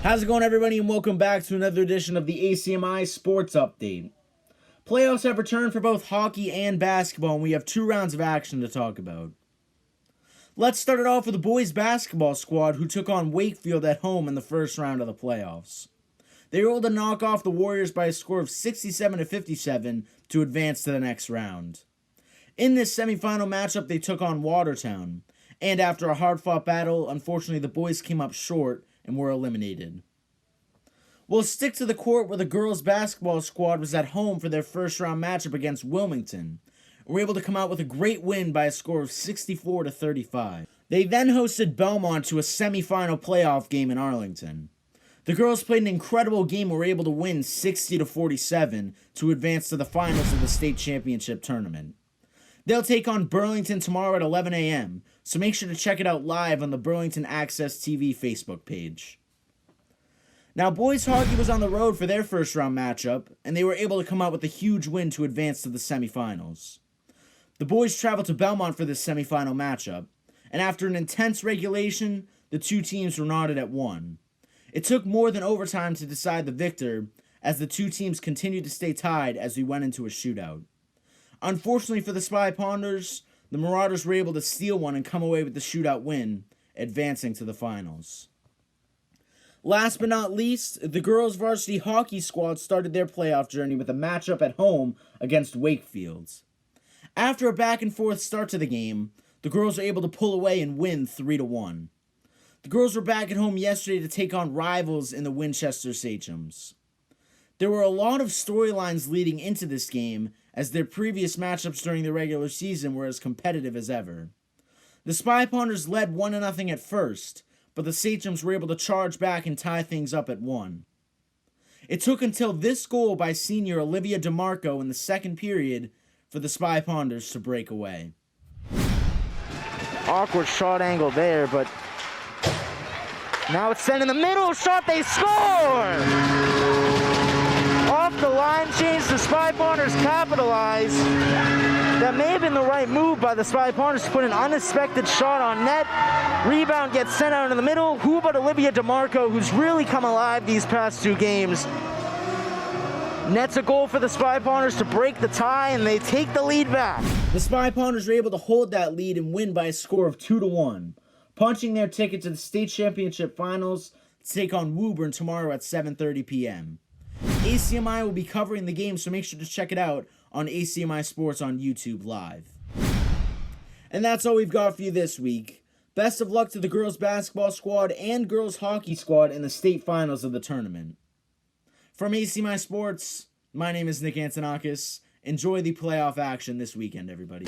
How's it going, everybody, and welcome back to another edition of the ACMi Sports Update. Playoffs have returned for both hockey and basketball, and we have 2 rounds of action to talk about. Let's start it off with the boys basketball squad, who took on Wakefield at home in the first round of the playoffs. They were able to knock off the Warriors by a score of 67-57 to advance to the next round. In this semifinal matchup, they took on Watertown, and after a hard-fought battle, unfortunately the boys came up short and were eliminated. We'll stick to the court where the girls basketball squad was at home for their first round matchup against Wilmington, and were able to come out with a great win by a score of 64-35. They then hosted Belmont to a semifinal playoff game in Arlington. The girls played an incredible game and were able to win 60-47 to advance to the finals of the state championship tournament. They'll take on Burlington tomorrow at 11 a.m., so make sure to check it out live on the Burlington Access TV Facebook page. Now, boys hockey was on the road for their first round matchup, and they were able to come out with a huge win to advance to the semifinals. The boys traveled to Belmont for this semifinal matchup, and after an intense regulation, the two teams were knotted at 1. It took more than overtime to decide the victor, as the two teams continued to stay tied as we went into a shootout. Unfortunately for the Spy Ponders, the Marauders were able to steal one and come away with the shootout win, advancing to the finals. Last but not least, the girls varsity hockey squad started their playoff journey with a matchup at home against Wakefield. After a back-and-forth start to the game, the girls were able to pull away and win 3-1. The girls were back at home yesterday to take on rivals in the Winchester Sachems. There were a lot of storylines leading into this game, as their previous matchups during the regular season were as competitive as ever. The Spy Ponders led 1-0 at first, but the Sachems were able to charge back and tie things up at 1. It took until this goal by senior Olivia DeMarco in the second period for the Spy Ponders to break away. Awkward shot angle there, but now it's sent in the middle, shot, they score! Off the line change, the Spy Ponders capitalize. That may have been the right move by the Spy Ponders to put an unexpected shot on net. Rebound gets sent out in the middle. Who but Olivia DeMarco, who's really come alive these past 2 games. Nets a goal for the Spy Ponders to break the tie, and they take the lead back. The Spy Ponders were able to hold that lead and win by a score of 2-1, punching their ticket to the state championship finals to take on Woburn tomorrow at 7:30 p.m. ACMi will be covering the game, so make sure to check it out on ACMi Sports on YouTube Live. And that's all we've got for you this week. Best of luck to the girls basketball squad and girls hockey squad in the state finals of the tournament. From ACMi Sports, my name is Nick Antonakis. Enjoy the playoff action this weekend, everybody.